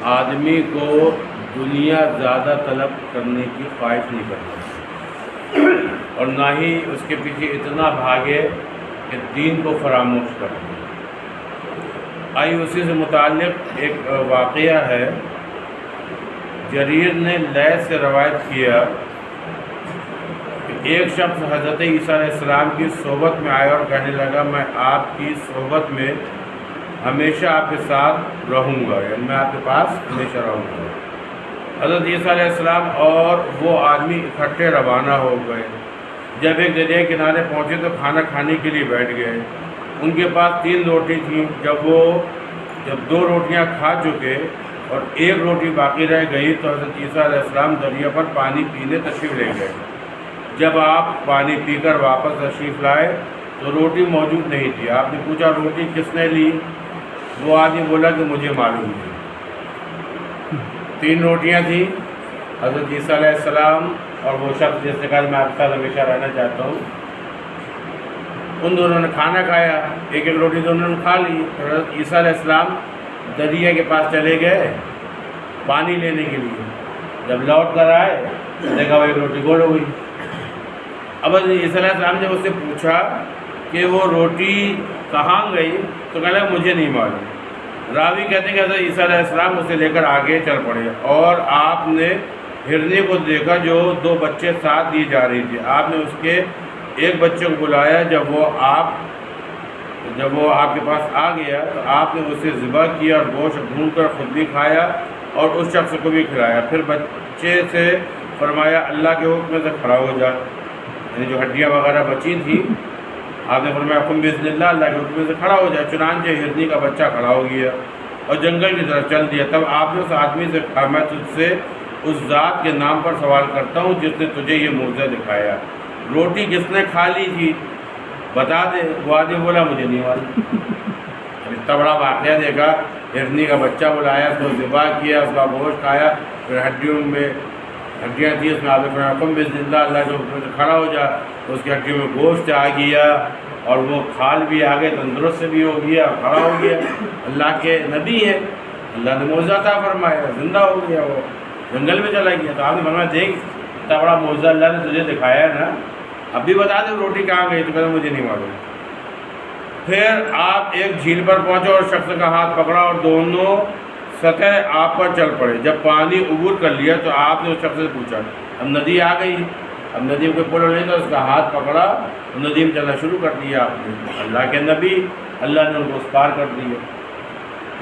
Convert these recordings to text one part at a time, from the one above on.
آدمی کو دنیا زیادہ طلب کرنے کی خواہش نہیں کرتا اور نہ ہی اس کے پیچھے اتنا بھاگے کہ دین کو فراموش کر دے۔ آئی اسی سے متعلق ایک واقعہ ہے۔ جریر نے لیث سے روایت کیا کہ ایک شخص حضرت عیسیٰ علیہ السلام کی صحبت میں آیا اور کہنے لگا میں آپ کی صحبت میں ہمیشہ آپ کے ساتھ رہوں گا، یعنی میں آپ کے پاس ہمیشہ رہوں گا۔ حضرت عیسیٰ علیہ السلام اور وہ آدمی اکٹھے روانہ ہو گئے۔ جب ایک دریا کنارے پہنچے تو کھانا کھانے کے لیے بیٹھ گئے۔ ان کے پاس 3 روٹی تھیں۔ جب 2 روٹیاں کھا چکے اور 1 روٹی باقی رہ گئی تو حضرت عیسیٰ علیہ السلام دریا پر پانی پینے تشریف لے گئے۔ جب آپ پانی پی کر واپس تشریف لائے تو روٹی موجود نہیں تھی۔ آپ نے پوچھا روٹی کس نے لی؟ وہ آدمی بولا کہ مجھے معلوم نہیں۔ 3 روٹیاں تھیں، حضرت عیسیٰ علیہ السلام اور وہ شخص جس نے کہا میں آپ کے ساتھ ہمیشہ رہنا چاہتا ہوں۔ ان دونوں نے کھانا کھایا، 1 روٹی تو انہوں نے کھا لی۔ حضرت عیسیٰ علیہ السلام دریا کے پاس چلے گئے پانی لینے کے لیے۔ جب لوٹ کر آئے دیکھا وہ 1 روٹی گول ہو گئی۔ اب حضرت عیسیٰ علیہ السلام نے اس سے پوچھا کہ وہ روٹی کہاں گئی تو کہا مجھے نہیں معلوم۔ راوی کہتے ہیں کہ حضرت عیسیٰ علیہ السلام اسے لے کر آگے چل پڑے اور آپ نے ہرنی کو دیکھا جو 2 بچے ساتھ دی جا رہی تھی۔ آپ نے اس کے ایک بچے کو بلایا۔ جب وہ آپ کے پاس آ گیا تو آپ نے اسے ذبح کیا اور گوشت بھون کر خود بھی کھایا اور اس شخص کو بھی کھلایا۔ پھر بچے سے فرمایا اللہ کے حکم سے کھڑا ہو جا، یعنی جو ہڈیاں وغیرہ بچی تھیں آپ نے فرمایا قم بإذن اللہ، اللہ کے حکم سے کھڑا ہو جائے۔ چنانچہ ہرنی کا بچہ کھڑا ہو گیا اور جنگل کی طرف چل دیا۔ تب آپ نے اس آدمی سے کہا میں تجھ سے اس ذات کے نام پر سوال کرتا ہوں جس نے تجھے یہ معجزہ دکھایا، روٹی کس نے کھا لی تھی بتا دے۔ وہ آدمی بولا مجھے نہیں معلوم۔ اتنا بڑا واقعہ دیکھا، ہرنی کا بچہ بلایا، اس کو ذبح کیا، اس کا گوشت کھایا، پھر ہڈیاں تھیں اس میں آپ نے قم بإذن اللہ، اللہ کے حکم سے کھڑا ہو جا، تو اس کی ہڈیوں میں گوشت آ گیا اور وہ کھال بھی آ گئے، تندرست بھی ہو گیا، کھڑا ہو گیا۔ اللہ کے نبی ہے، اللہ نے معجزہ عطا فرمایا، زندہ ہو گیا، وہ جنگل میں چلا گیا۔ تو آپ نے فرمایا دیکھ اتنا بڑا معجزہ اللہ نے تجھے دکھایا ہے نا، اب بھی بتا دے روٹی کہاں گئی؟ تو کہتا مجھے نہیں معلوم۔ پھر آپ ایک جھیل پر پہنچے اور شخص کا ہاتھ پکڑا اور دونوں سطح آپ پر چل پڑے۔ جب پانی عبور کر لیا تو آپ نے اس شخص سے پوچھا اب ندی آ گئی، اب ندی میں کوئی پل نہیں تھا، اس کا ہاتھ پکڑا اور ندی میں چلنا شروع کر دیا آپ نے۔ اللہ کے نبی، اللہ نے ان کو اس پار کر دیا۔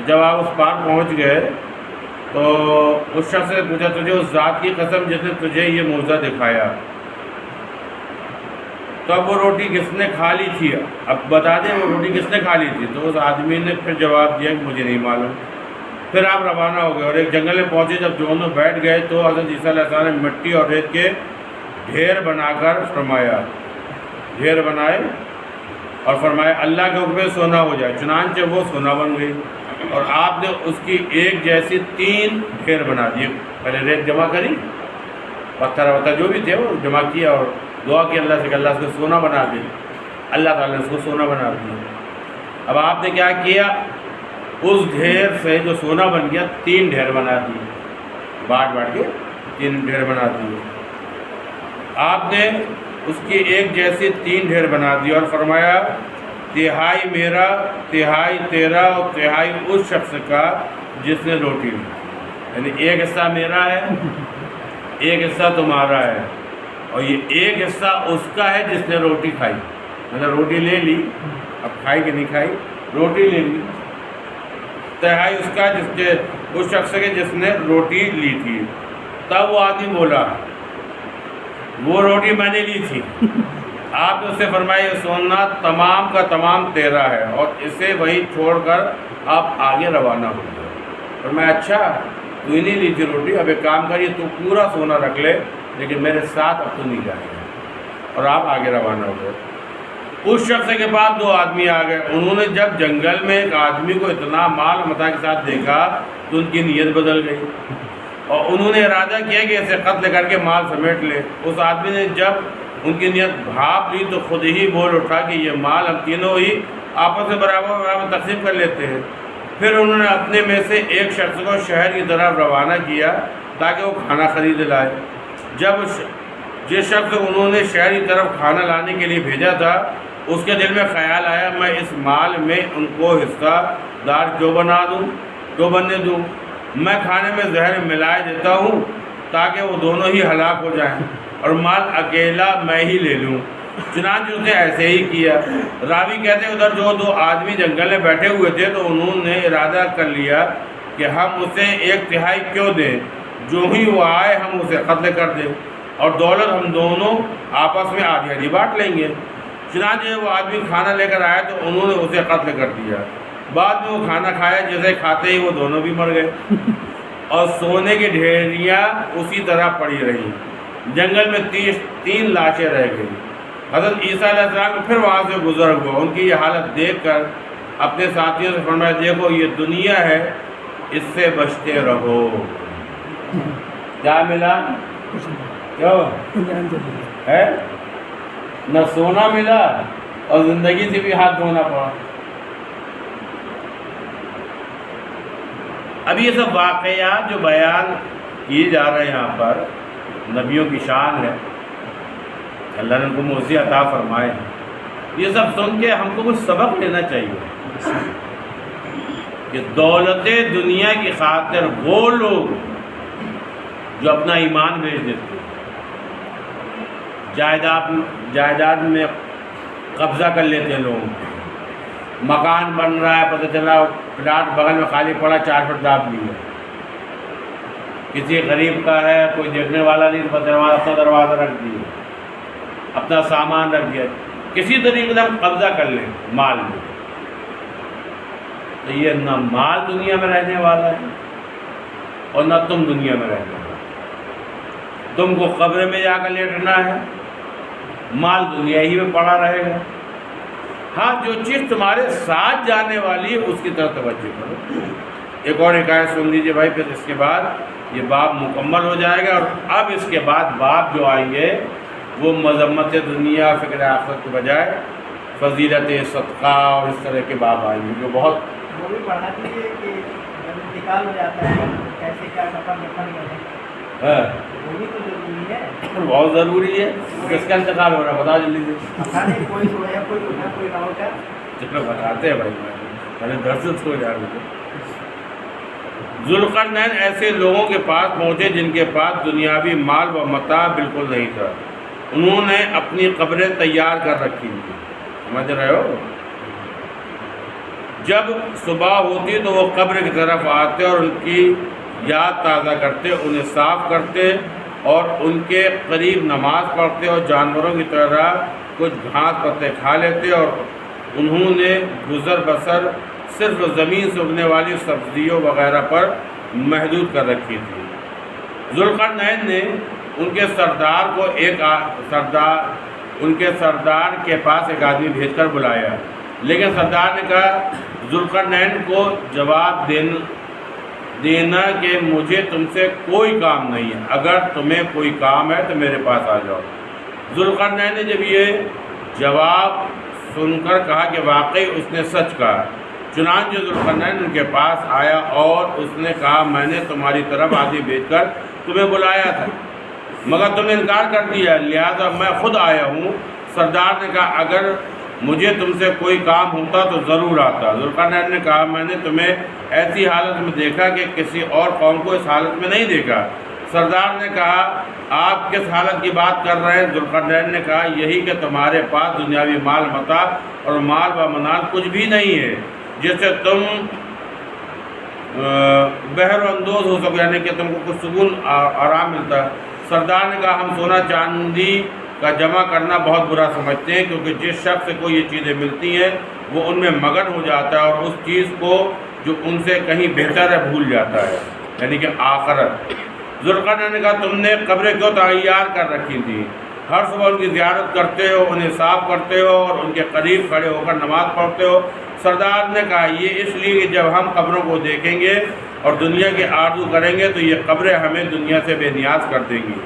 جب آپ اس پار پہنچ گئے تو اس شخص سے پوچھا تجھے اس ذات کی قسم جس نے تجھے یہ معجزہ دکھایا تو اب وہ روٹی کس نے کھا لی تھی، اب بتا دیں وہ روٹی کس نے کھا لی تھی؟ تو اس آدمی نے پھر جواب دیا کہ مجھے نہیں معلوم۔ پھر آپ روانہ ہو گئے اور ایک جنگل میں پہنچے۔ جب دونوں بیٹھ گئے تو حضرت عیسیٰ علیہ السلام نے مٹی اور ریت کے ڈھیر بنا کر فرمایا، ڈھیر بنائے اور فرمایا اللہ کے حکم سے سونا ہو جائے۔ چنانچہ وہ سونا بن گئی اور آپ نے اس کی ایک جیسی 3 ڈھیر بنا دیے۔ پہلے ریت جمع کری، پتھر جو بھی تھے وہ جمع کیا اور دعا کی اللہ سے کہ اللہ اس کو سونا بنا دے۔ اللہ تعالیٰ نے اس کو سونا بنا دیا۔ اب آپ نے کیا کیا؟ اس ڈھیر سے جو سونا بن گیا 3 ڈھیر بنا دیے، بانٹ کے 3 ڈھیر بنا دیے۔ آپ نے اس کی ایک جیسی 3 ڈھیر بنا دی اور فرمایا تہائی میرا، تہائی تیرا اور تہائی اس شخص کا جس نے روٹی لی، یعنی ایک حصہ میرا ہے، ایک حصہ تمہارا ہے اور یہ ایک حصہ اس کا ہے جس نے روٹی کھائی۔ مطلب روٹی لے لی، اب کھائی کہ نہیں کھائی، روٹی لے لی، تہائی اس کا اس شخص کے جس نے روٹی لی تھی۔ تب وہ آدمی بولا وہ روٹی میں نے لی تھی۔ آپ نے اس سے فرمایا یہ سونا تمام کا تمام تیرا ہے اور اسے وہی چھوڑ کر آپ آگے روانہ ہو گئے۔ اور میں اچھا تو ہی نہیں لی تھی روٹی، اب ایک کام کریے تو پورا سونا رکھ لے لیکن میرے ساتھ اب تو نہیں جائے گا، اور آپ آگے روانہ ہو گئے۔ اس شخص کے بعد 2 آدمی آ گئے۔ انہوں نے جب جنگل میں ایک آدمی کو اتنا مال متاع کے ساتھ دیکھا تو ان کی نیت بدل گئی اور انہوں نے ارادہ کیا کہ اسے قتل کر کے مال سمیٹ لے۔ اس آدمی نے جب ان کی نیت بھاپ لی تو خود ہی بول اٹھا کہ یہ مال ہم تینوں ہی آپس میں برابر تقسیم کر لیتے ہیں۔ پھر انہوں نے اپنے میں سے ایک شخص کو شہر کی طرف روانہ کیا تاکہ وہ کھانا خرید لائے۔ جب جس شخص کو انہوں نے شہر کی طرف کھانا لانے کے لیے بھیجا تھا اس کے دل میں خیال آیا میں اس مال میں ان کو حصہ دار کیوں بننے دوں، میں کھانے میں زہر ملائے دیتا ہوں تاکہ وہ دونوں ہی ہلاک ہو جائیں اور مال اکیلا میں ہی لے لوں۔ چنانچہ اس نے ایسے ہی کیا۔ راوی کہتے ہیں ادھر جو دو آدمی جنگل میں بیٹھے ہوئے تھے تو انہوں نے ارادہ کر لیا کہ ہم اسے 1/3 کیوں دیں، جو ہی وہ آئے ہم اسے قتل کر دیں اور دولت ہم دونوں آپس میں آدھی آدھی بانٹ لیں گے۔ چنانچہ وہ آدمی کھانا لے کر آیا تو انہوں نے اسے قتل کر دیا۔ بعد میں وہ کھانا کھایا، جیسے کھاتے ہی وہ دونوں بھی مر گئے اور سونے کی ڈھیریاں اسی طرح پڑی رہیں۔ جنگل میں 3 لاشیں رہ گئیں۔ حضرت عیسیٰ علیہ السلام پھر وہاں سے گزر ہوا، ان کی یہ حالت دیکھ کر اپنے ساتھیوں سے فرمایا دیکھو یہ دنیا ہے، اس سے بچتے رہو۔ کیا ملا؟ کیوں ہے؟ نہ سونا ملا اور زندگی سے بھی ہاتھ دھونا پڑا۔ اب یہ سب واقعات جو بیان کیے جا رہے ہیں یہاں پر نبیوں کی شان ہے، اللہ نے ان کو موضوع عطا فرمائے ہیں۔ یہ سب سن کے ہم کو کچھ سبق لینا چاہیے کہ دولت دنیا کی خاطر وہ لوگ جو اپنا ایمان بیچ دیتے ہیں، جائیداد میں قبضہ کر لیتے ہیں لوگ، مکان بن رہا ہے پتہ چلا پلاٹ بغل میں خالی پڑا 4 فٹ داب لیا، کسی غریب کا ہے کوئی دیکھنے والا نہیں، اپنا دروازہ رکھ دیا، اپنا سامان رکھ دیا، کسی طریقے سے ہم قبضہ کر لیں مال میں، تو یہ نہ مال دنیا میں رہنے والا ہے اور نہ تم دنیا میں رہنے والا، تم کو قبر میں جا کر لیٹنا ہے، مال دنیا ہی میں پڑا رہے گا۔ ہاں جو چیز تمہارے ساتھ جانے والی ہے اس کی طرف توجہ کرو۔ ایک اور حکایت سن لیجیے بھائی، پھر اس کے بعد یہ باب مکمل ہو جائے گا، اور اب اس کے بعد باب جو آئیں گے وہ مذمت دنیا فکر آخرت کے بجائے فضیلت صدقہ اور اس طرح کے باب آئیں گے جو بہت وہ بھی پڑھنا چاہیے کہ جب انتقال ہو جاتا ہے کیسے کیا کفن دفن کریں، وہ بھی تو ضروری ہے، بہت ضروری ہے۔ کس کا انتقال ہو رہا ہے بتا جلدی سے، پتہ نہیں کوئی سویا کوئی اٹھا کوئی نہ اٹھا، جتنا بتاتے ہیں بھائی میں نے درست ہو جا رہا۔ ذوالقرنین ایسے لوگوں کے پاس پہنچے جن کے پاس دنیاوی مال و متاع بالکل نہیں تھا، انہوں نے اپنی قبریں تیار کر رکھی تھی، سمجھ رہے ہو؟ جب صبح ہوتی تو وہ قبر کی طرف آتے اور ان کی یاد تازہ کرتے، انہیں صاف کرتے اور ان کے قریب نماز پڑھتے اور جانوروں کی طرح کچھ گھاس پتے کھا لیتے، اور انہوں نے گزر بسر صرف زمین سے اگنے والی سبزیوں وغیرہ پر محدود کر رکھی تھی۔ ذوالقرنین نے ان کے سردار کے پاس ایک آدمی بھیج کر بلایا، لیکن سردار نے کہا ذوالقرنین کو جواب دینا کہ مجھے تم سے کوئی کام نہیں ہے، اگر تمہیں کوئی کام ہے تو میرے پاس آ جاؤ۔ ذوالقرنین نے جب یہ جواب سن کر کہا کہ واقعی اس نے سچ کہا، چنانچہ ذوالقرنین ان کے پاس آیا اور اس نے کہا میں نے تمہاری طرف آدمی بھیج کر تمہیں بلایا تھا مگر تم نے انکار کر دیا، لہذا میں خود آیا ہوں۔ سردار نے کہا اگر مجھے تم سے کوئی کام ہوتا تو ضرور آتا۔ ذوالقرنین نے کہا میں نے تمہیں ایسی حالت میں دیکھا کہ کسی اور قوم کو اس حالت میں نہیں دیکھا۔ سردار نے کہا آپ کس حالت کی بات کر رہے ہیں؟ ذوالقرنین نے کہا یہی کہ تمہارے پاس دنیاوی مال متاع اور مال و منال کچھ بھی نہیں ہے جس سے تم بہر و اندوز ہو سکو، یعنی کہ تم کو کچھ سکون آرام ملتا۔ سردار نے کہا ہم سونا چاندی کا جمع کرنا بہت برا سمجھتے ہیں، کیونکہ جس شخص کو یہ چیزیں ملتی ہیں وہ ان میں مگن ہو جاتا ہے اور اس چیز کو جو ان سے کہیں بہتر ہے بھول جاتا ہے، یعنی کہ آخرت۔ ذوالقرنین نے کہا تم نے قبریں کیوں تیار کر رکھی تھی؟ ہر صبح ان کی زیارت کرتے ہو، انہیں صاف کرتے ہو اور ان کے قریب کھڑے ہو کر نماز پڑھتے ہو۔ سردار نے کہا یہ اس لیے کہ جب ہم قبروں کو دیکھیں گے اور دنیا کی آرزو کریں گے تو یہ قبریں ہمیں دنیا سے بے نیاز کر دیں گی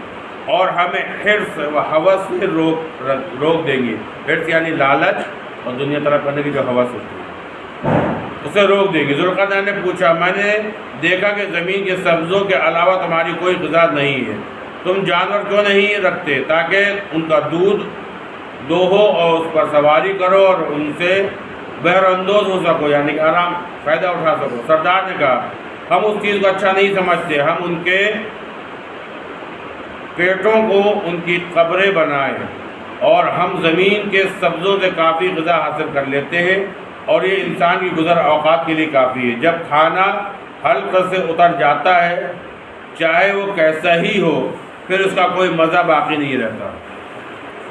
اور ہمیں حرص و ہوس سے روک دیں گی۔ حرص یعنی لالچ اور دنیا طلب کرنے کی جو ہوس ہوتی ہے۔ تو اسے روک دے گی۔ ذوالقرنین نے پوچھا میں نے دیکھا کہ زمین کے سبزوں کے علاوہ تمہاری کوئی غذا نہیں ہے، تم جانور کیوں نہیں رکھتے تاکہ ان کا دودھ دوہو اور اس پر سواری کرو اور ان سے بہر اندوز ہو سکو، یعنی کہ آرام فائدہ اٹھا سکو۔ سردار نے کہا ہم اس چیز کو اچھا نہیں سمجھتے، ہم ان کے پیٹوں کو ان کی قبریں بنائیں اور ہم زمین کے سبزوں سے کافی غذا حاصل کر لیتے ہیں اور یہ انسان کی گزر اوقات کے لیے کافی ہے۔ جب کھانا حلق سے اتر جاتا ہے چاہے وہ کیسا ہی ہو پھر اس کا کوئی مزہ باقی نہیں رہتا۔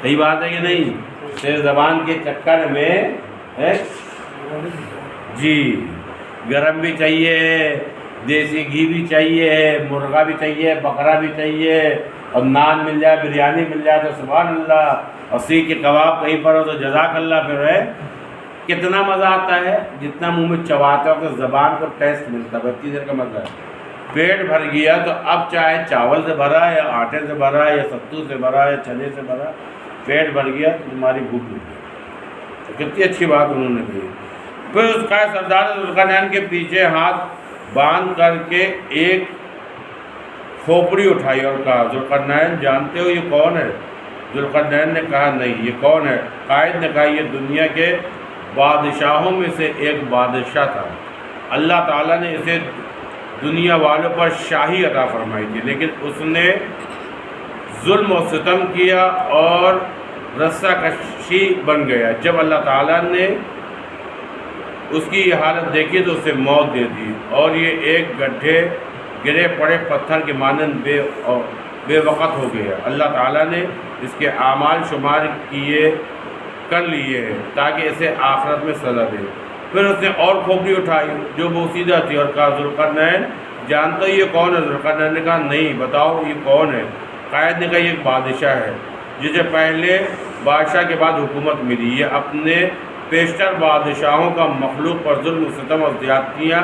صحیح بات ہے کہ نہیں؟ تیز زبان کے چکر میں جی گرم بھی چاہیے، دیسی گھی بھی چاہیے، مرغا بھی چاہیے، بکرا بھی چاہیے، اور نان مل جائے، بریانی مل جائے تو سبحان اللہ، اور سیخ کے کباب کہیں پر ہو تو جزاک اللہ۔ پھر ہے کتنا مزہ آتا ہے، جتنا منہ میں چباتے ہو تو زبان کو ٹیسٹ ملتا ہے، اتنی دیر کا مزہ ہے۔ پیٹ بھر گیا تو اب چاہے چاول سے بھرا یا آٹے سے بھرا یا ستو سے بھرا یا چنے سے بھرا، پیٹ بھر گیا تو تمہاری بھوک مٹ گئی۔ تو کتنی اچھی بات انہوں نے کہی۔ پھر اس کا سردار ذوالقرنین کے پیچھے ہاتھ باندھ کر کے ایک کھوپڑی اٹھائی اور کہا ذوالقرنین جانتے ہو یہ کون ہے؟ ذوالقرنین نے کہا نہیں، یہ کون ہے؟ قائد نے کہا یہ دنیا کے بادشاہوں میں سے ایک بادشاہ تھا، اللہ تعالیٰ نے اسے دنیا والوں پر شاہی عطا فرمائی تھی، لیکن اس نے ظلم و ستم کیا اور رسہ کشی بن گیا۔ جب اللہ تعالیٰ نے اس کی یہ حالت دیکھی تو اسے موت دے دی اور یہ ایک گڈھے گرے پڑے پتھر کے مانند بے وقت ہو گیا۔ اللہ تعالیٰ نے اس کے اعمال شمار کر لیے ہیں تاکہ اسے آخرت میں سزا دے۔ پھر اس نے اور کھوپڑی اٹھائی جو بوسیدہ تھی اور کہا ذوالقرنین جانتے یہ کون ہے؟ ذوالقرنین نے کہا نہیں، بتاؤ یہ کون ہے؟ قائد نے کہا یہ ایک بادشاہ ہے جسے پہلے بادشاہ کے بعد حکومت ملی، یہ اپنے پیشتر بادشاہوں کا مخلوق پر ظلم و ستم اور زیادتیاں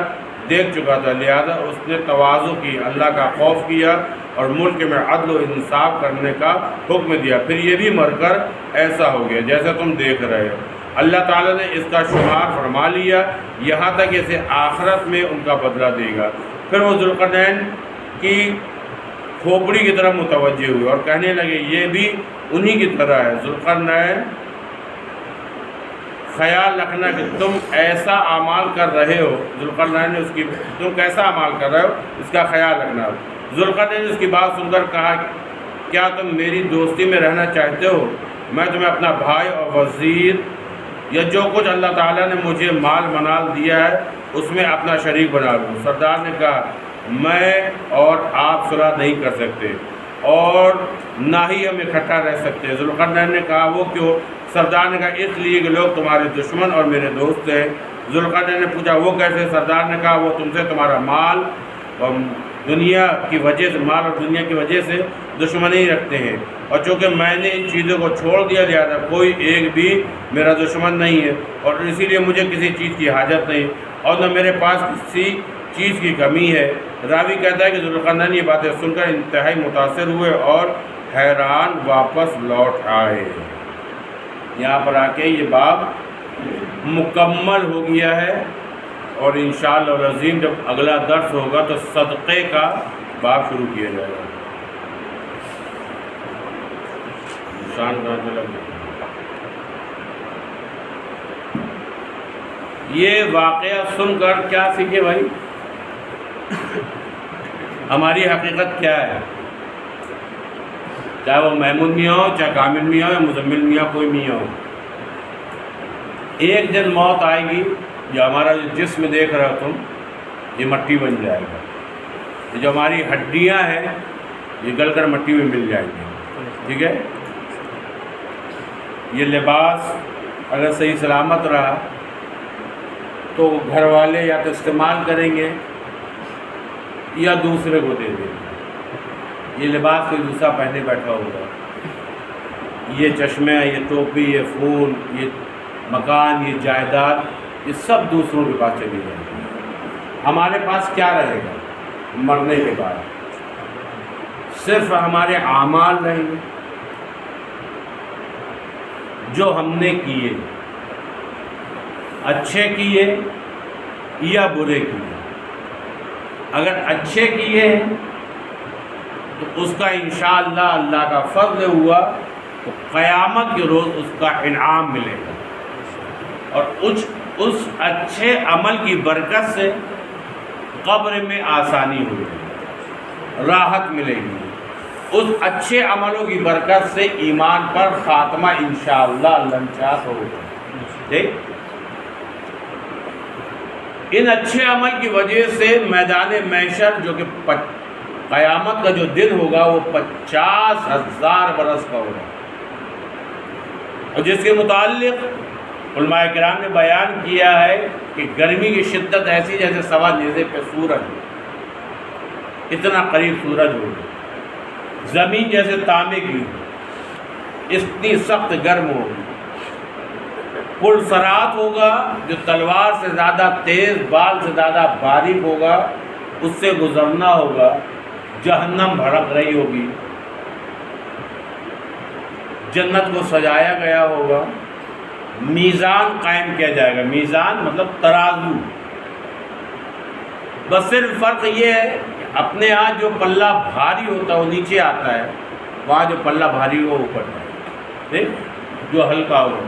دیکھ چکا تھا، لہذا اس نے تواضع کی، اللہ کا خوف کیا اور ملک میں عدل و انصاف کرنے کا حکم دیا۔ پھر یہ بھی مر کر ایسا ہو گیا جیسا تم دیکھ رہے ہو۔ اللہ تعالیٰ نے اس کا شمار فرما لیا یہاں تک اسے آخرت میں ان کا بدلہ دے گا۔ پھر وہ ذوالقرنین کی کھوپڑی کی طرف متوجہ ہوئے اور کہنے لگے یہ بھی انہی کی طرح ہے۔ ذوالقرنین خیال رکھنا کہ تم ایسا اعمال کر رہے ہو، ذوالقرنین نے تم کیسا اعمال کر رہے ہو اس کا خیال رکھنا۔ ذوالقرنین نے اس کی بات سن کر کہا کیا تم میری دوستی میں رہنا چاہتے ہو؟ میں تمہیں اپنا بھائی اور وزیر یا جو کچھ اللہ تعالیٰ نے مجھے مال منال دیا ہے اس میں اپنا شریک بنا لوں۔ سردار نے کہا میں اور آپ صلح نہیں کر سکتے اور نہ ہی ہم اکٹھا رہ سکتے۔ ذوالقرنین نے کہا وہ کیوں؟ سردار نے کہا اس لیے کہ لوگ تمہارے دشمن اور میرے دوست ہیں۔ ذوالقرنین نے پوچھا وہ کیسے؟ سردار نے کہا وہ تم سے تمہارا مال اور دنیا کی وجہ سے دشمنی رکھتے ہیں، اور چونکہ میں نے ان چیزوں کو چھوڑ دیا لہذا کوئی ایک بھی میرا دشمن نہیں ہے اور اسی لیے مجھے کسی چیز کی حاجت نہیں اور نہ میرے پاس کسی چیز کی کمی ہے۔ راوی کہتا ہے کہ ذوالقرنین یہ باتیں سن کر انتہائی متاثر ہوئے اور حیران واپس لوٹ آئے۔ یہاں پر آ کے یہ باب مکمل ہو گیا ہے اور انشاءاللہ العظیم جب اگلا درس ہوگا تو صدقے کا باب شروع کیا جائے گا۔ نشان کہاں سے لگ گیا؟ یہ واقعہ سن کر کیا سیکھے بھائی؟ ہماری حقیقت کیا ہے؟ چاہے وہ محمود میاں ہو، چاہے کامل میاں ہو یا مزمل میاں، کوئی میاں ہو، ایک دن موت آئے گی جو ہمارا جو جسم دیکھ رہے ہو تم یہ مٹی بن جائے گا، یہ جو ہماری ہڈیاں ہیں یہ گل کر مٹی میں مل جائیں گی، ٹھیک ہے؟ یہ لباس اگر صحیح سلامت رہا تو گھر والے یا تو استعمال کریں گے یا دوسرے کو دے دیں گے۔ یہ لباس کوئی دوسرا پہنے بیٹھا ہوگا، یہ چشمے، یہ ٹوپی، یہ فون، یہ مکان، یہ جائیداد، یہ سب دوسروں کے پاس چلی جائے گی۔ ہمارے پاس کیا رہے گا مرنے کے بعد؟ صرف ہمارے اعمال رہیں گے جو ہم نے کیے، اچھے کیے یا برے کیے. اگر اچھے کیے ہیں تو اس کا انشاءاللہ اللہ کا فضل ہوا تو قیامت کے روز اس کا انعام ملے گا، اور اس اچھے عمل کی برکت سے قبر میں آسانی ہوگی، راحت ملے گی. اس اچھے عملوں کی برکت سے ایمان پر خاتمہ انشاءاللہ اللہ چاہ ہوگا. ٹھیک، ان اچھے عمل کی وجہ سے میدان محشر جو کہ قیامت کا جو دن ہوگا وہ 50,000 برس کا ہوگا، اور جس کے متعلق علماء کرام نے بیان کیا ہے کہ گرمی کی شدت ایسی جیسے سوا نیزے پہ سورج، اتنا قریب سورج ہوگا. زمین جیسے تانبے کی اتنی سخت گرم ہوگی. پل صراط ہوگا جو تلوار سے زیادہ تیز، بال سے زیادہ باریک ہوگا، اس سے گزرنا ہوگا. جہنم بھڑک رہی ہوگی، جنت کو سجایا گیا ہوگا. میزان قائم کیا جائے گا. میزان مطلب ترازو. بس صرف فرق یہ ہے کہ اپنے ہاں جو پلہ بھاری ہوتا ہے وہ نیچے آتا ہے، وہاں جو پلہ بھاری ہو وہ اوپر ہے. ٹھیک، جو ہلکا ہو.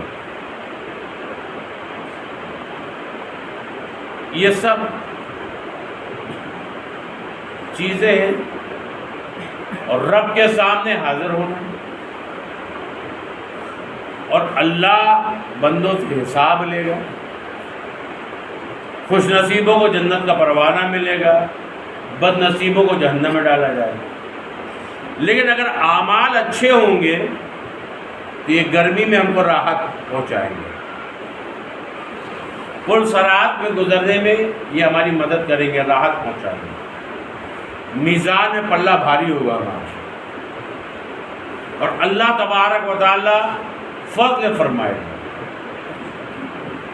یہ سب چیزیں ہیں، اور رب کے سامنے حاضر ہونا، اور اللہ بندوں سے حساب لے گا. خوش نصیبوں کو جنت کا پروانہ ملے گا، بد نصیبوں کو جہنم میں ڈالا جائے گا. لیکن اگر اعمال اچھے ہوں گے تو یہ گرمی میں ہم کو راحت پہنچائیں گے. پل صراط میں گزرنے میں یہ ہماری مدد کریں گے، راحت پہنچائیں گے. میزان میں پلہ بھاری ہوگا ہمارا، اور اللہ تبارک و تعالی فضل فرمائے گا.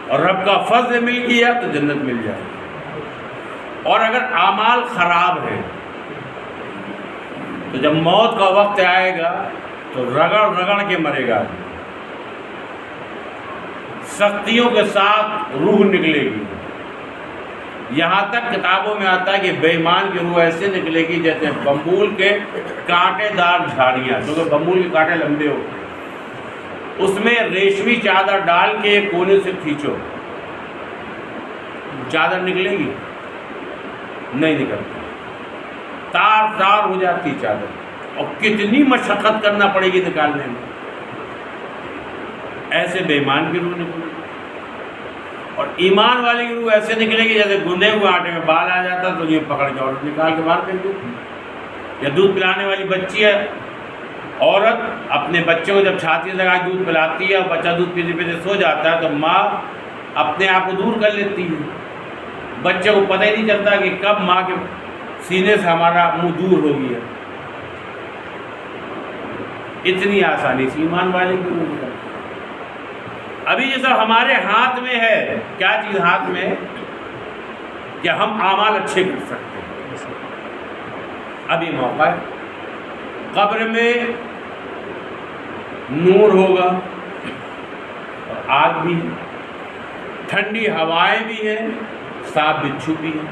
اور رب کا فضل مل گیا تو جنت مل جائے گی. اور اگر اعمال خراب ہیں تو جب موت کا وقت آئے گا تو رگڑ رگڑ کے مرے گا. سختیوں کے ساتھ روح نکلے گی. یہاں تک کتابوں میں آتا ہے کہ بے ایمان کی روح ایسے نکلے گی جیسے بمبول کے کانٹے دار جھاڑیاں، کیونکہ بمبول کے کانٹے لمبے ہوتے ہیں. اس میں ریشمی چادر ڈال کے ایک کونے سے کھینچو، چادر نکلے گی؟ نہیں نکلتی، تار تار ہو جاتی چادر، اور کتنی مشقت کرنا پڑے گی نکالنے میں. ایسے بے ایمان کی روح نکلے گی. اور ایمان والی کی روح ایسے نکلے گی جیسے گندے ہوئے آٹے میں بال آ جاتا تو یہ پکڑ کے عورت نکال کے باہر پھینک دیتی. یا دودھ پلانے والی بچی ہے، عورت اپنے بچے کو جب چھاتی لگا کے دودھ پلاتی ہے اور بچہ دودھ پیتے پیتے سو جاتا ہے تو ماں اپنے آپ کو دور کر لیتی ہے. بچے کو پتہ ہی نہیں چلتا کہ کب ماں کے سینے سے ہمارا منہ دور ہو گیا. اتنی آسانی سے ایمان والے کی روح نکلتی. ابھی یہ سب ہمارے ہاتھ میں ہے. کیا چیز ہاتھ میں ہے؟ کہ ہم اعمال اچھے کر سکتے ہیں. ابھی موقع ہے. قبر میں نور ہوگا، اور آگ بھی ہے، ٹھنڈی ہوائیں بھی ہیں، سانپ بچھو بھی ہیں،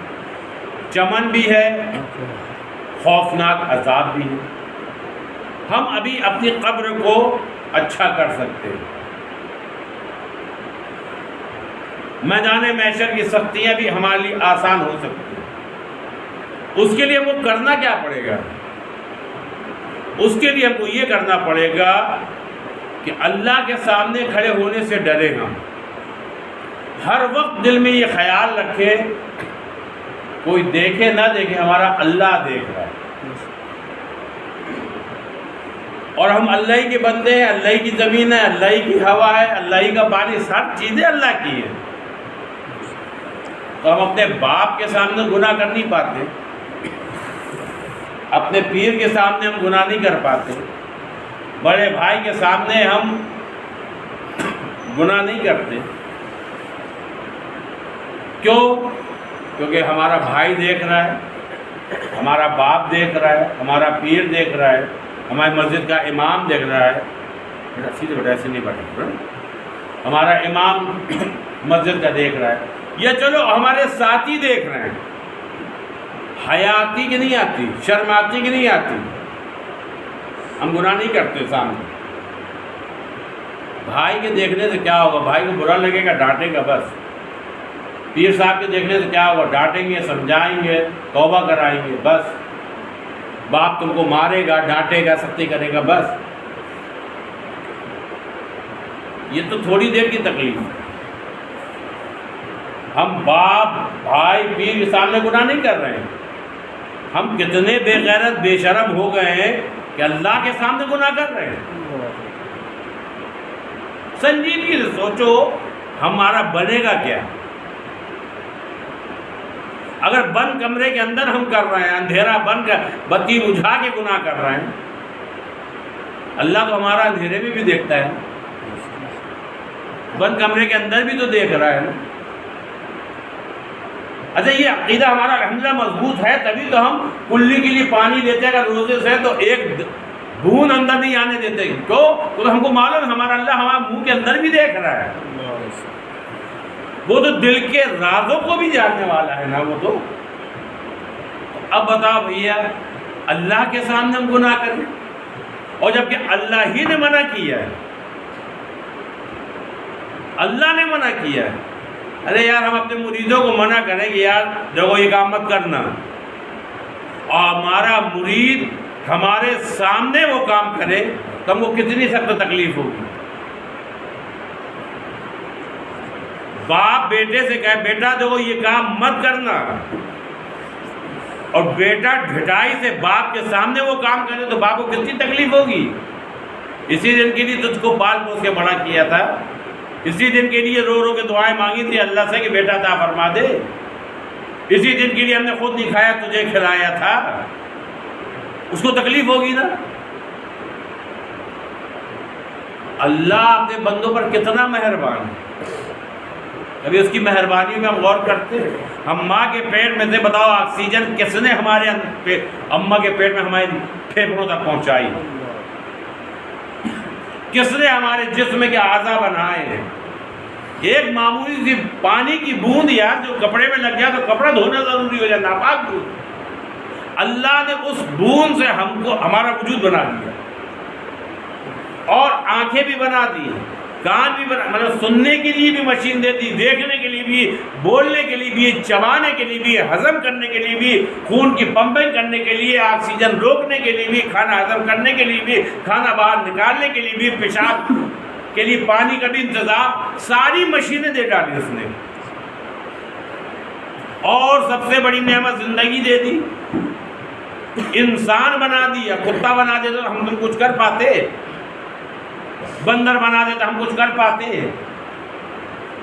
چمن بھی ہے، خوفناک عذاب بھی ہے. ہم ابھی اپنی قبر کو اچھا کر سکتے ہیں. میدان محشر کی سختیاں بھی ہمارے لیے آسان ہو سکتی ہیں. اس کے لیے ہم کو کرنا کیا پڑے گا؟ اس کے لیے ہم کو یہ کرنا پڑے گا کہ اللہ کے سامنے کھڑے ہونے سے ڈرے ہم. ہر وقت دل میں یہ خیال رکھے، کوئی دیکھے نہ دیکھے ہمارا اللہ دیکھ رہا ہے، اور ہم اللہ ہی کے بندے ہیں. اللہ ہی کی زمین ہے، اللہ ہی کی ہوا ہے، اللہ ہی کا پانی، سب چیزیں اللہ کی ہیں. تو ہم اپنے باپ کے سامنے گناہ کر نہیں پاتے، اپنے پیر کے سامنے ہم گناہ نہیں کر پاتے، بڑے بھائی کے سامنے ہم گناہ نہیں کرتے. کیوں؟ کیونکہ ہمارا بھائی دیکھ رہا ہے، ہمارا باپ دیکھ رہا ہے، ہمارا پیر دیکھ رہا ہے، ہماری مسجد کا امام دیکھ رہا ہے. سیدھے بیٹا ایسے نہیں بیٹھا، ہمارا امام مسجد کا دیکھ رہا ہے. یا چلو ہمارے ساتھی دیکھ رہے ہیں، حیا آتی کہ نہیں آتی، شرم آتی کہ نہیں آتی؟ ہم گناہ نہیں کرتے سامنے، بھائی کے دیکھنے سے کیا ہوگا؟ بھائی کو برا لگے گا، ڈانٹے گا بس۔ پیر صاحب کے دیکھنے سے کیا ہوگا؟ ڈانٹیں گے، سمجھائیں گے، توبہ کرائیں گے بس۔ باپ تم کو مارے گا، ڈانٹے گا، سختی کرے گا بس۔ یہ تو تھوڑی دیر کی تکلیف ہے۔ ہم باپ، بھائی، پیر کے سامنے گناہ نہیں کر رہے ہیں، ہم کتنے بے غیرت، بے شرم ہو گئے ہیں کہ اللہ کے سامنے گناہ کر رہے ہیں۔ سنجیدگی سے سوچو ہمارا بنے گا کیا؟ اگر بند کمرے کے اندر ہم کر رہے ہیں، اندھیرا بند کر، بتی بجھا کے گناہ کر رہے ہیں، اللہ تو ہمارا اندھیرے میں بھی دیکھتا ہے، بند کمرے کے اندر بھی تو دیکھ رہا ہے نا۔ اچھا یہ عقیدہ ہمارا الحمدللہ مضبوط ہے، تبھی تو ہم کلی کے لیے پانی لیتے ہیں، اگر روزے سے تو ایک بھون اندر نہیں آنے دیتے، تو ہم کو معلوم ہے ہمارا اللہ ہمارے منہ کے اندر بھی دیکھ رہا ہے، وہ تو دل کے رازوں کو بھی جاننے والا ہے نا وہ تو۔ اب بتاؤ بھیا، اللہ کے سامنے ہم گناہ کریں، اور جبکہ اللہ ہی نے منع کیا ہے، اللہ نے منع کیا ہے۔ ارے یار ہم اپنے مریدوں کو منع کریں کہ یار دیکھو یہ کام مت کرنا، اور ہمارا مرید ہمارے سامنے وہ کام کرے تو ہم کو کتنی سخت تکلیف ہوگی۔ باپ بیٹے سے کہے بیٹا دیکھو یہ کام مت کرنا، اور بیٹا ڈھٹائی سے باپ کے سامنے وہ کام کرے تو باپ کو کتنی تکلیف ہوگی۔ اسی دن کے لیے تجھ کو پال پوس کے بڑا کیا تھا، اسی دن کے لیے رو رو کے دعائیں مانگی تھی اللہ سے کہ بیٹا عطا فرما دے، اسی دن کے لیے ہم نے خود نہیں کھایا تجھے کھلایا تھا، اس کو تکلیف ہوگی نا۔ اللہ اپنے بندوں پر کتنا مہربان ہے، ابھی اس کی مہربانی میں ہم غور کرتے ہیں۔ ہم ماں کے پیٹ میں سے بتاؤ آکسیجن کس نے ہمارے اماں کے پیٹ میں ہمارے پھیپھڑوں تک پہنچائی؟ کس نے ہمارے جسم کے اعضاء بنائے ہیں؟ ایک معمولی سی پانی کی بوند یار جو کپڑے میں لگ گیا تو کپڑا دھونا ضروری ہو جائے، ناپاک بوند، اللہ نے اس بوند سے ہم کو ہمارا وجود بنا دیا، اور آنکھیں بھی بنا دی، کان بھی بنا، مطلب سننے کے لیے بھی مشین دے دی، دیکھنے کے لیے بھی، بولنے کے لیے بھی، چبانے کے لیے بھی، ہضم کرنے کے لیے بھی، خون کی پمپنگ کرنے کے لیے، آکسیجن روکنے کے لیے بھی، کھانا ہضم کرنے کے لیے بھی، کھانا باہر نکالنے کے لیے بھی، پیشاب کے لیے پانی کا بھی انتظام، ساری مشینیں دے ڈالی اس نے۔ اور سب سے بڑی نعمت زندگی دے دی، انسان بنا دیا، کتا بنا دے تو ہم کچھ کر پاتے، بندر بنا دے تو ہم کچھ کر پاتے۔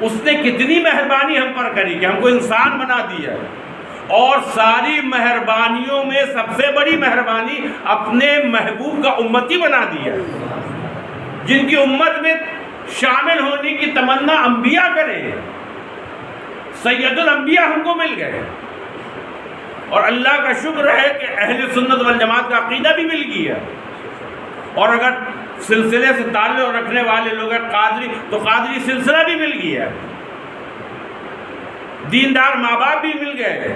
اس نے کتنی مہربانی ہم پر کری کہ ہم کو انسان بنا دیا، اور ساری مہربانیوں میں سب سے بڑی مہربانی اپنے محبوب کا امتی بنا دیا، جن کی امت میں شامل ہونے کی تمنا انبیاء کریں، سید الانبیاء ہم کو مل گئے، اور اللہ کا شکر ہے کہ اہل سنت والجماعت کا عقیدہ بھی مل گیا۔ اور اگر سلسلے سے تعلق رکھنے والے لوگ ہیں قادری، تو قادری سلسلہ بھی مل گیا، دیندار ماں باپ بھی مل گئے۔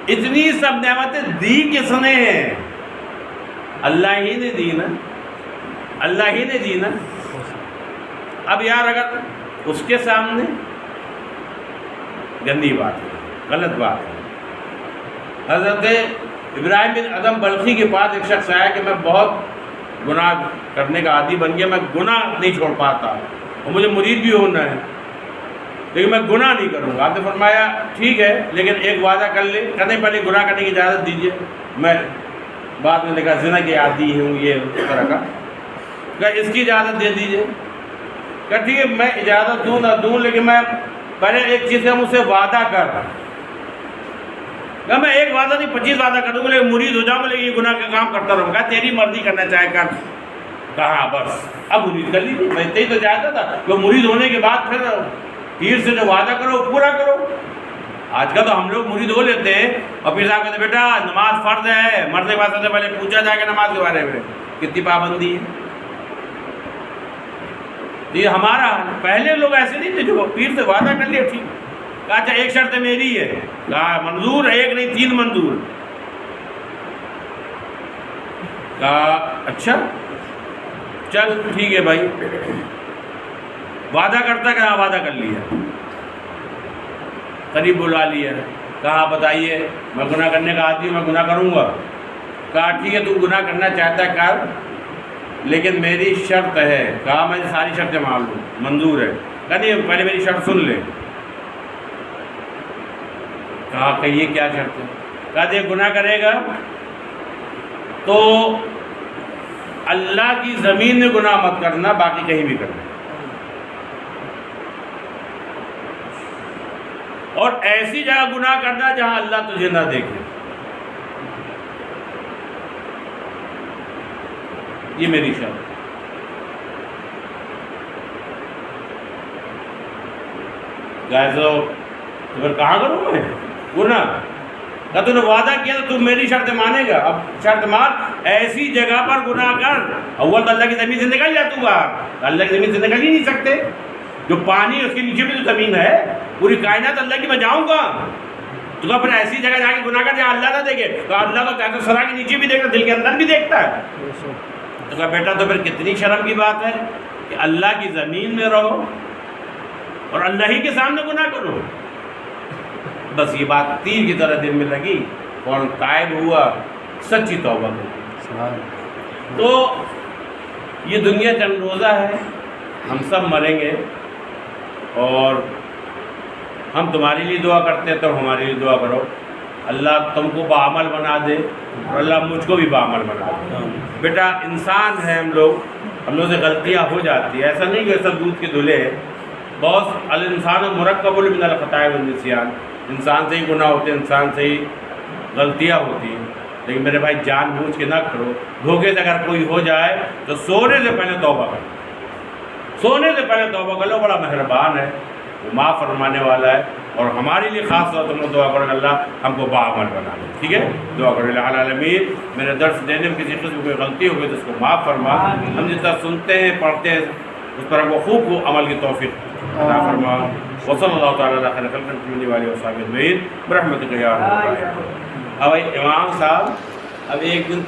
اتنی سب نعمتیں دی کس نے ہیں؟ اللہ ہی نے دی نا، اللہ ہی نے دی نا۔ اب یار اگر اس کے سامنے، گندی بات ہے، غلط بات ہے۔ حضرت ابراہیم بن ادم بلخی کے پاس ایک شخص آیا کہ میں بہت گناہ کرنے کا عادی بن گیا، میں گناہ نہیں چھوڑ پاتا، اور مجھے مرید بھی ہونا ہے لیکن میں گناہ نہیں کروں گا۔ آپ نے فرمایا ٹھیک ہے، لیکن ایک وعدہ کر لے، کہنے پہلے گناہ کرنے کی اجازت دیجیے، میں بعد میں دیکھا زنا کی عادی ہوں، یہ اس طرح کا، کہ اس کی اجازت دے دیجیے۔ کہ ٹھیک ہے میں اجازت دوں نہ دوں، لیکن میں پہلے ایک چیز کا مجھ سے وعدہ کر، کہ میں ایک وعدہ نہیں 25 وعدہ کر دوں گا، لیکن مرید ہو جاؤں گا، لیکن یہ گناہ کا کام کرتا رہوں گا، تیری مرضی کرنا چاہے کر۔ کہا بس اب مرید کر لیجیے، میں اتنا ہی تو چاہتا تھا کہ مرید ہونے کے بعد پھر پیر سے جو وعدہ کرو پورا کرو۔ آج کل تو ہم لوگ مرید ہو لیتے ہیں اور پیر صاحب کہتے ہیں بیٹا نماز فرض ہے، مرنے کے بعد سب سے پہلے پوچھا جائے گا نماز کے بارے میں کتنی پابندی ہے۔ یہ ہمارا پہلے لوگ ایسے نہیں تھے، جو پیر سے وعدہ کر لیا ٹھیک کہا اچھا ایک شرط میری ہے، کہا منظور ہے، ایک نہیں 3 منظور، کہا اچھا چل ٹھیک ہے بھائی، وعدہ کرتا کہ ہاں وعدہ کر لیا، قریب بلا لیا، کہا بتائیے میں گناہ کرنے کا عادی ہوں، میں گناہ کروں گا، کہا ٹھیک ہے تو گناہ کرنا چاہتا ہے کر، لیکن میری شرط ہے، کہا میں ساری شرطیں مان لوں، منظور ہے، کہا نہیں پہلے میری شرط سن لے، کہا کہ یہ کیا شرط ہے، کہا دیکھ گناہ کرے گا تو اللہ کی زمین میں گناہ مت کرنا، باقی کہیں بھی کرنا، اور ایسی جگہ گناہ کرنا جہاں اللہ تجھے نہ دیکھے، یہ میری شرط۔ گائے تو پھر کہاں کروں میں گناہ، کہ تو نے وعدہ کیا تو تم میری شرط مانے گا، اب شرط مان ایسی جگہ پر گناہ کر، اول تو اللہ کی زمین سے نکل جا تو باہر، اللہ کی زمین سے نکل ہی نہیں سکتے، جو پانی اس کے نیچے بھی تو زمین ہے، پوری کائنات اللہ کی میں جاؤں گا، تو پھر ایسی جگہ جا کے گناہ کر جہاں اللہ نہ دیکھے، تو اللہ تو تحت سرا کے نیچے بھی دیکھتا، دل کے اندر بھی دیکھتا ہے، تو کہا بیٹا تو پھر کتنی شرم کی بات ہے کہ اللہ کی زمین میں رہو اور اللہ ہی کے سامنے گناہ کرو۔ بس یہ بات تیر کی طرح دل میں لگی، فوراً تائب ہوا، سچی توبہ کی۔ تو یہ دنیا چند روزہ ہے، ہم سب مریں گے، اور ہم تمہارے لیے دعا کرتے ہیں تو ہمارے لیے دعا کرو، اللہ تم کو باعمل بنا دے اور اللہ مجھ کو بھی باعمل بنا دے۔ بیٹا انسان ہے ہم لوگ سے غلطیاں ہو جاتی ہیں، ایسا نہیں کہ سب دودھ کے دھلے ہیں، بہت الانسان مرکب من الخطاء والنسیان، انسان سے ہی گناہ ہوتے ہیں، انسان سے ہی غلطیاں ہوتی ہیں، لیکن میرے بھائی جان بوجھ کے نہ کرو، دھوکے سے اگر کوئی ہو جائے تو سونے سے پہلے توبہ کرو، سونے سے پہلے توبہ کر لو، بڑا مہربان ہے، وہ معاف فرمانے والا ہے، اور ہمارے لیے خاص طور پر دعا کرو کہ اللہ ہم کو باعمل بنا دے، ٹھیک ہے، دعا کرو الہ العالمین میرے درس دینے میں کسی قسم کی غلطی ہو گئی تو اس کو معاف فرما، ہم جتنا سنتے ہیں پڑھتے ہیں اس پر ہم کو خوب عمل کی توفیق عطا فرما، وصلی اللہ تعالیٰ علیہ خیر خلق محمد و آلہ وصحبہ اجمعین برحمتک یا ارحم الراحمین۔ اب امام صاحب اب ایک دن